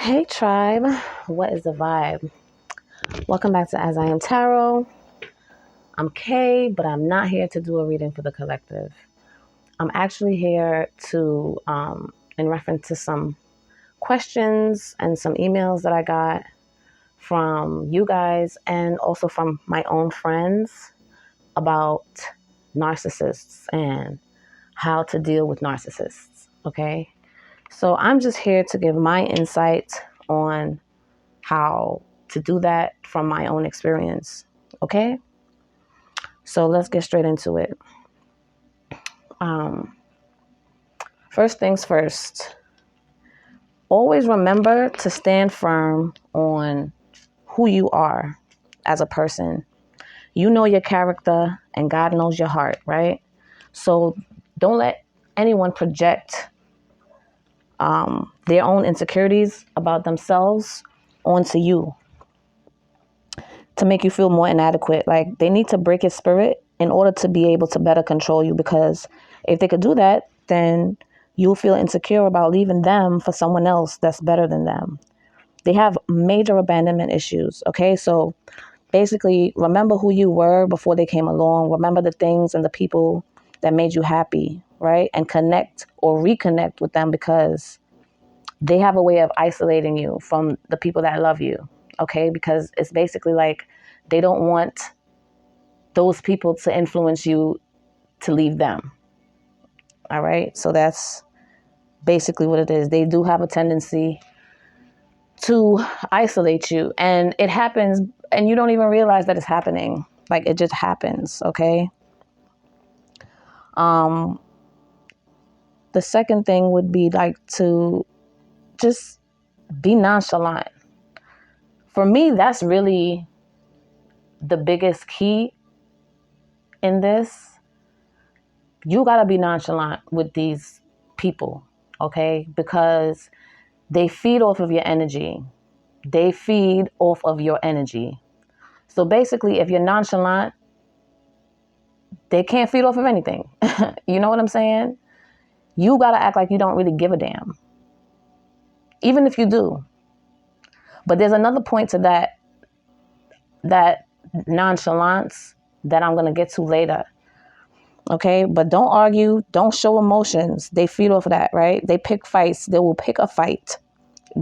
Hey tribe, what is the vibe? Welcome back to As I Am Tarot. I'm Kay, but I'm not here to do a reading for the collective. I'm actually here to, in reference to some questions and some emails that I got from you guys and also from my own friends about narcissists and how to deal with narcissists. Okay, so I'm just here to give my insight on how to do that from my own experience. Okay, so let's get straight into it. First things first, always remember to stand firm on who you are as a person. You know your character and God knows your heart, right? So don't let anyone project their own insecurities about themselves onto you to make you feel more inadequate. Like, they need to break your spirit in order to be able to better control you, because if they could do that, then you'll feel insecure about leaving them for someone else that's better than them. They have major abandonment issues. Okay, so basically remember who you were before they came along. Remember the things and the people that made you happy, right? And connect or reconnect with them, because they have a way of isolating you from the people that love you. Okay, because it's basically like they don't want those people to influence you to leave them. All right, so that's basically what it is. They do have a tendency to isolate you, and it happens and you don't even realize that it's happening. Like, it just happens. Okay, the second thing would be like to just be nonchalant. For me, that's really the biggest key in this. You got to be nonchalant with these people, okay? Because they feed off of your energy. They feed off of your energy. So basically, if you're nonchalant, they can't feed off of anything. You know what I'm saying? You got to act like you don't really give a damn, even if you do. But there's another point to that nonchalance that I'm going to get to later. Okay, but don't argue, don't show emotions. They feed off of that, right? They pick fights. They will pick a fight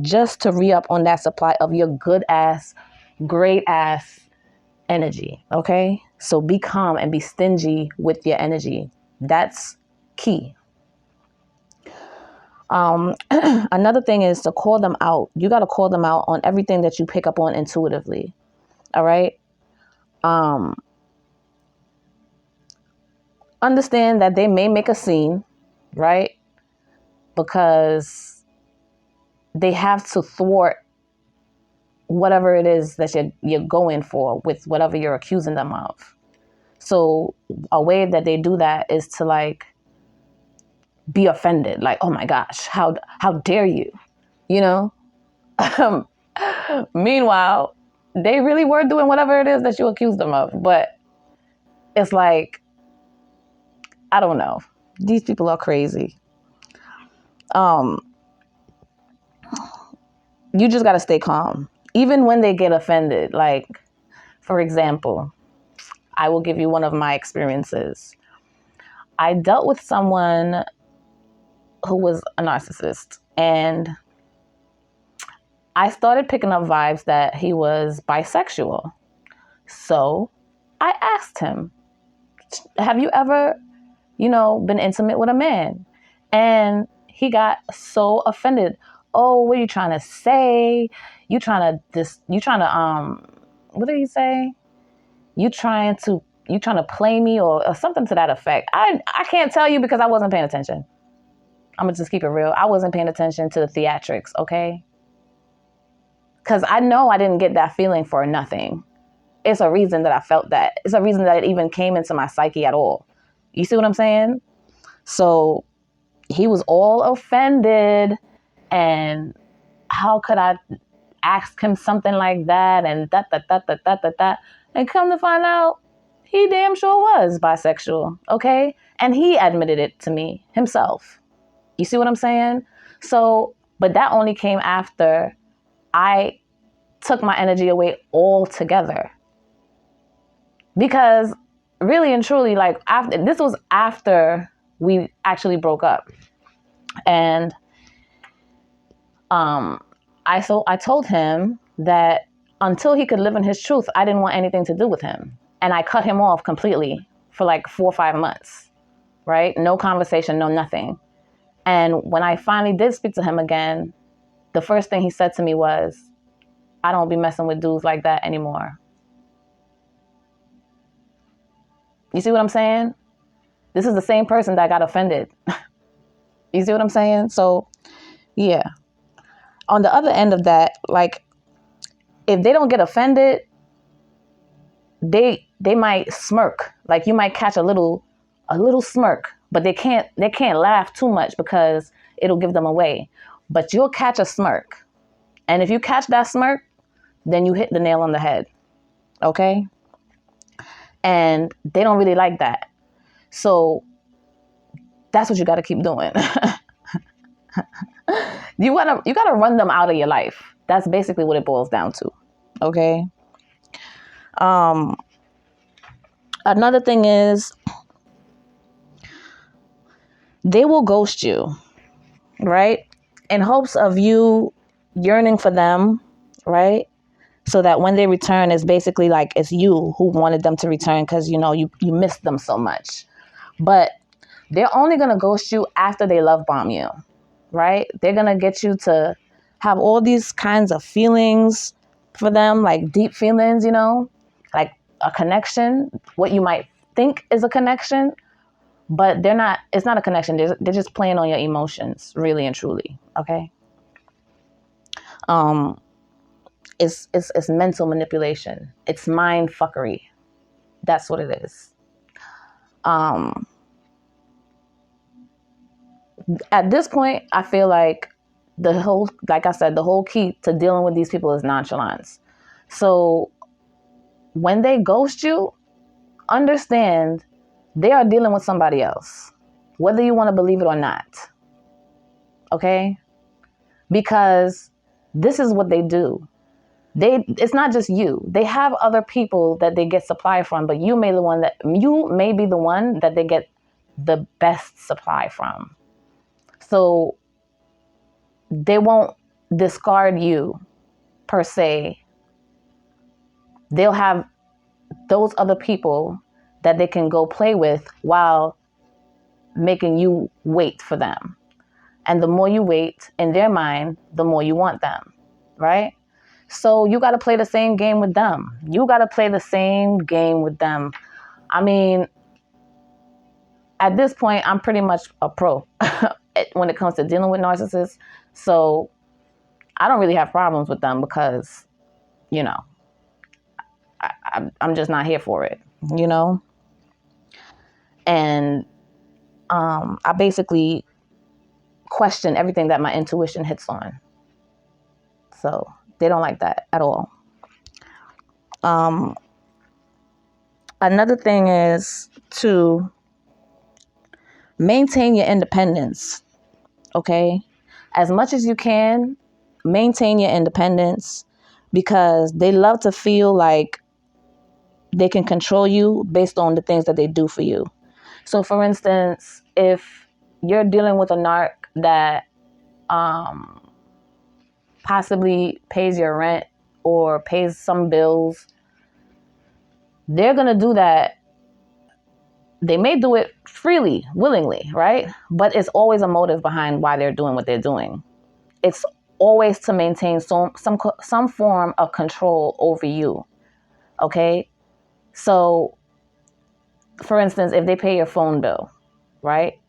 just to re-up on that supply of your good ass, great ass energy. Okay, so be calm and be stingy with your energy. That's key. Another thing is to call them out. You got to call them out on everything that you pick up on intuitively. All right. Understand that they may make a scene, right? Because they have to thwart whatever it is that you're going for with whatever you're accusing them of. So a way that they do that is to like be offended, like, oh my gosh, how dare you, you know? Meanwhile, they really were doing whatever it is that you accused them of, but it's like, I don't know. These people are crazy. You just got to stay calm, even when they get offended. Like, for example, I will give you one of my experiences. I dealt with someone who was a narcissist, and I started picking up vibes that he was bisexual. So I asked him, have you ever, been intimate with a man? And he got so offended. Oh, what are you trying to say? What did he say? You trying to play me, or something to that effect. I can't tell you because I wasn't paying attention. I'm gonna just keep it real. I wasn't paying attention to the theatrics, okay? Because I know I didn't get that feeling for nothing. It's a reason that I felt that. It's a reason that it even came into my psyche at all. You see what I'm saying? So he was all offended, and how could I ask him something like that, and that. And come to find out, he damn sure was bisexual, okay? And he admitted it to me himself. You see what I'm saying? So, but that only came after I took my energy away altogether. Because really and truly, like, this was after we actually broke up. And I told him that until he could live in his truth, I didn't want anything to do with him. And I cut him off completely for like 4 or 5 months, right? No conversation, no nothing. And when I finally did speak to him again, the first thing he said to me was, I don't be messing with dudes like that anymore. You see what I'm saying? This is the same person that got offended. You see what I'm saying? So, yeah. On the other end of that, like, if they don't get offended, they might smirk. Like, you might catch a little smirk, but they can't laugh too much because it'll give them away. But you'll catch a smirk. And if you catch that smirk, then you hit the nail on the head. Okay? And they don't really like that. So that's what you got to keep doing. You got to run them out of your life. That's basically what it boils down to. Okay? Another thing is, they will ghost you, right? In hopes of you yearning for them, right? So that when they return, it's basically like it's you who wanted them to return because, you missed them so much. But they're only going to ghost you after they love bomb you, right? They're going to get you to have all these kinds of feelings for them, like deep feelings, like a connection, what you might think is a connection, but it's not a connection. They're just playing on your emotions, really and truly. Okay. It's mental manipulation. It's mind fuckery. That's what it is. At this point, I feel like like I said, the whole key to dealing with these people is nonchalance. So when they ghost you, understand they are dealing with somebody else, whether you want to believe it or not. Okay? Because this is what they do. It's not just you. They have other people that they get supply from, but you may be the one that they get the best supply from. So they won't discard you per se. They'll have those other people that they can go play with while making you wait for them. And the more you wait, in their mind, the more you want them, right? So you got to play the same game with them. I mean, at this point, I'm pretty much a pro when it comes to dealing with narcissists. So I don't really have problems with them because, I'm just not here for it, And I basically question everything that my intuition hits on. So they don't like that at all. Another thing is to maintain your independence. Okay? As much as you can, maintain your independence because they love to feel like they can control you based on the things that they do for you. So for instance, if you're dealing with a narc that possibly pays your rent or pays some bills, they're going to do that. They may do it freely, willingly, right? But it's always a motive behind why they're doing what they're doing. It's always to maintain some form of control over you. Okay? So, for instance, if they pay your phone bill, right?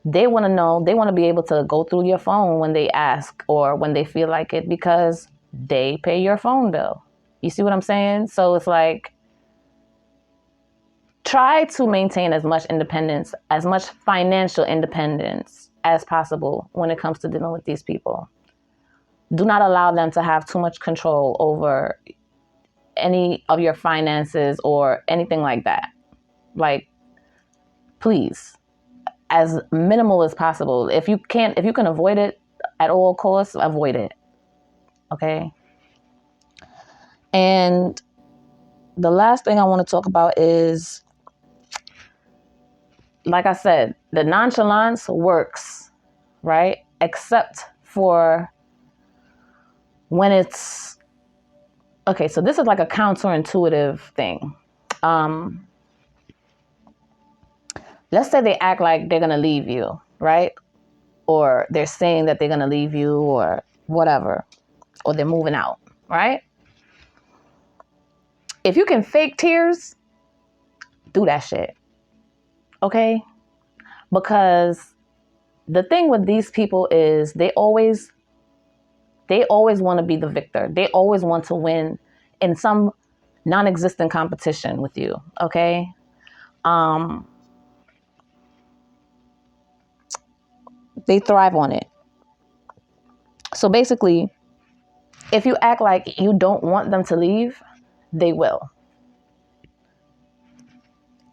They want to be able to go through your phone when they ask or when they feel like it because they pay your phone bill. You see what I'm saying? So it's like, try to maintain as much independence, as much financial independence as possible when it comes to dealing with these people. Do not allow them to have too much control over any of your finances or anything like that. Like, please, as minimal as possible. If you can avoid it at all costs, avoid it. Okay. And the last thing I want to talk about is, like I said, the nonchalance works, right? Except for when it's, okay, so this is like a counterintuitive thing. Let's say they act like they're going to leave you, right? Or they're saying that they're going to leave you or whatever, or they're moving out, right? If you can fake tears, do that shit, okay? Because the thing with these people is they always want to be the victor. They always want to win in some non-existent competition with you, okay? They thrive on it. So basically, if you act like you don't want them to leave, they will.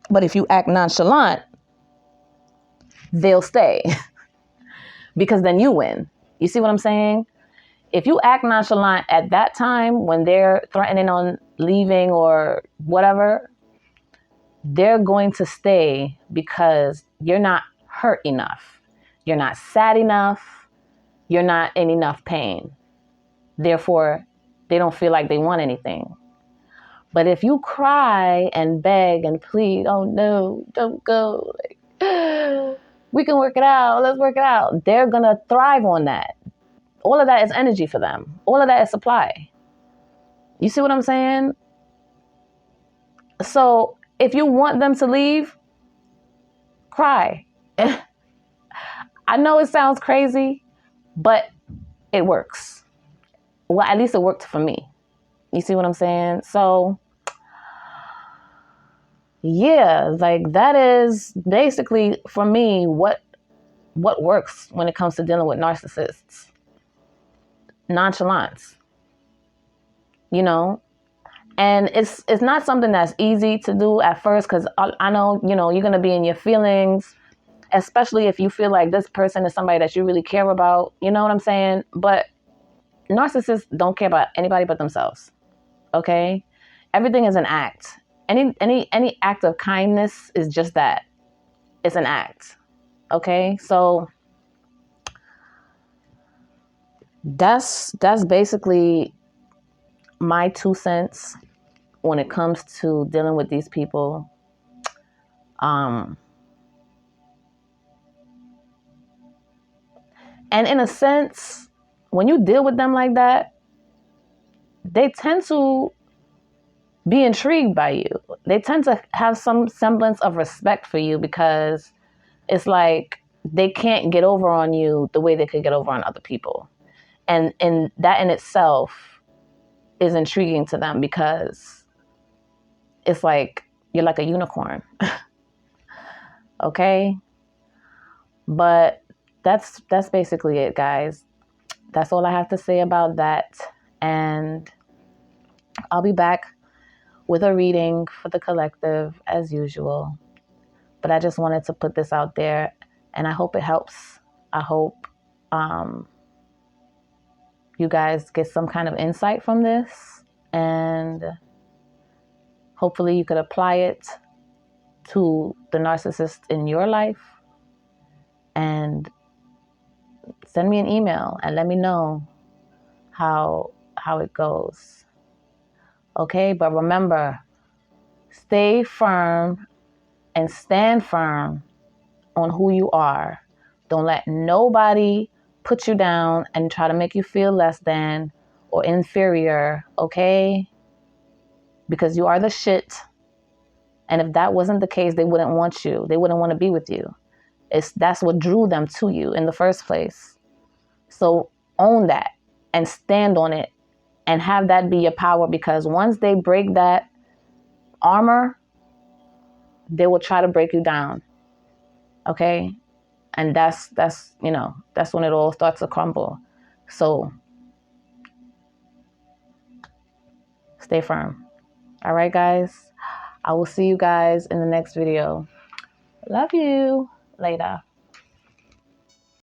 But if you act nonchalant, they'll stay because then you win. You see what I'm saying? If you act nonchalant at that time when they're threatening on leaving or whatever, they're going to stay because you're not hurt enough. You're not sad enough. You're not in enough pain. Therefore, they don't feel like they want anything. But if you cry and beg and plead, oh no, don't go. Like, we can work it out. Let's work it out. They're going to thrive on that. All of that is energy for them. All of that is supply. You see what I'm saying? So if you want them to leave, cry. I know it sounds crazy, but it works. Well, at least it worked for me. You see what I'm saying? So yeah, like that is basically for me what works when it comes to dealing with narcissists. Nonchalance. You know, and it's not something that's easy to do at first, because I know, you know, you're going to be in your feelings, especially if you feel like this person is somebody that you really care about. You know what I'm saying? But narcissists don't care about anybody but themselves. Okay? Everything is an act. Any act of kindness is just that. It's an act. Okay? So that's basically my 2 cents when it comes to dealing with these people. And in a sense, when you deal with them like that, they tend to be intrigued by you. They tend to have some semblance of respect for you, because it's like they can't get over on you the way they could get over on other people. And that in itself is intriguing to them, because it's like you're like a unicorn. Okay? But that's basically it, guys. That's all I have to say about that. And I'll be back with a reading for the collective as usual. But I just wanted to put this out there, and I hope it helps. I hope you guys get some kind of insight from this, and hopefully you could apply it to the narcissist in your life. And send me an email and let me know how it goes. Okay, but remember, stay firm and stand firm on who you are. Don't let nobody put you down and try to make you feel less than or inferior, okay? Because you are the shit. And if that wasn't the case, they wouldn't want you. They wouldn't want to be with you. That's what drew them to you in the first place. So own that and stand on it and have that be your power, because once they break that armor, they will try to break you down. Okay? And that's you know, that's when it all starts to crumble. So stay firm. All right, guys. I will see you guys in the next video. Love you. Later.